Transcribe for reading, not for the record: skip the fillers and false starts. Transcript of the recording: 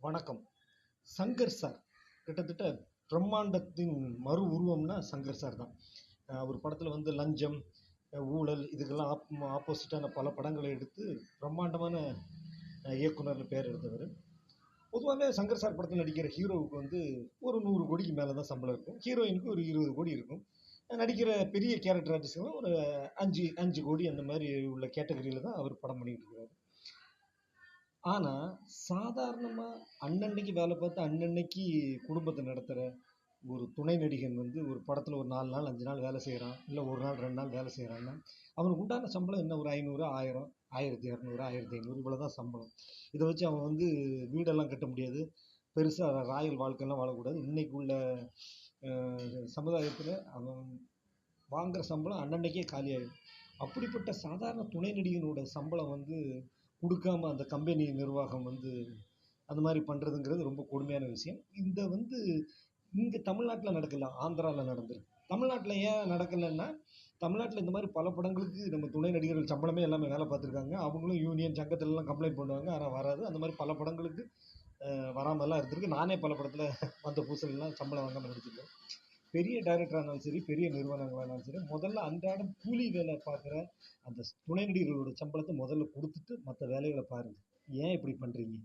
வணக்கம். சங்கர் சார் கிட்டத்தட்ட பிரம்மாண்டத்தின் மறு உருவம்னா சங்கர் சார் தான். அவர் படத்தில் வந்து லஞ்சம், ஊழல் இதுக்கெல்லாம் ஆப்போசிட்டான பல படங்களை எடுத்து பிரம்மாண்டமான இயக்குனர்னு பேர் எடுத்தவர். பொதுவாகவே சங்கர் சார் படத்தில் நடிக்கிற ஹீரோவுக்கு வந்து ஒரு 100 கோடிக்கு மேலே தான் சம்பளம் இருக்கும். ஹீரோயினுக்கு ஒரு 20 கோடி இருக்கும். நடிக்கிற பெரிய கேரக்டர் ஆர்டிஸ்ட்லாம் ஒரு 5 கோடி அந்த மாதிரி உள்ள கேட்டகரியில் தான் அவர் படம் பண்ணிக்கிட்டு இருக்கிறாரு. ஆனால் சாதாரணமாக அன்னன்னைக்கு வேலை பார்த்து அன்னன்னைக்கு குடும்பத்தை நடத்துகிற ஒரு துணை நடிகன் வந்து ஒரு படத்தில் ஒரு 4 நாள் 5 நாள் வேலை செய்கிறான், இல்லை ஒரு நாள் 2 நாள் வேலை செய்கிறான்னா அவனுக்கு உண்டான சம்பளம் என்ன? ஒரு 500, 1000, 1200, 1500 இவ்வளோ தான் சம்பளம். இதை வச்சு அவன் வந்து வீடெல்லாம் கட்ட முடியாது, பெருசாக ராயல் வாழ்க்கைலாம் வாழக்கூடாது. இன்னைக்கு உள்ள சமுதாயத்தில் அவன் வாங்குகிற சம்பளம் அன்னன்னைக்கே காலியாகிடும். அப்படிப்பட்ட சாதாரண துணை நடிகனோட சம்பளம் வந்து கொடுக்காம அந்த கம்பெனி நிர்வாகம் வந்து அந்த மாதிரி பண்ணுறதுங்கிறது ரொம்ப கொடுமையான விஷயம். இந்த வந்து இங்கே தமிழ்நாட்டில் நடக்கல, ஆந்திராவில் நடந்திருக்கு. தமிழ்நாட்டில் ஏன் நடக்கலைன்னா, தமிழ்நாட்டில் இந்த மாதிரி பல படங்களுக்கு நம்ம துணை நடிகர்கள் சம்பளமே எல்லாமே வேலை பார்த்துருக்காங்க. அவங்களும் யூனியன் சங்கத்திலலாம் கம்ப்ளைண்ட் பண்ணுவாங்க, ஆனால் வராது. அந்த மாதிரி பல படங்களுக்கு வராமலாம் இருந்திருக்கு. நானே பல படத்தில் வந்த பூசல்லாம் சம்பளம் வாங்காமல் நடிச்சிருக்கேன். பெரிய டைரக்டராக இருந்தாலும் சரி, பெரிய நிறுவனங்களாக சரி, முதல்ல அன்றாடம் கூலி வேலை பார்க்குற அந்த துணை நடிகர்களோட சம்பளத்தை முதல்ல கொடுத்துட்டு மற்ற வேலைகளை பாருங்கள். ஏன் இப்படி பண்ணுறீங்க?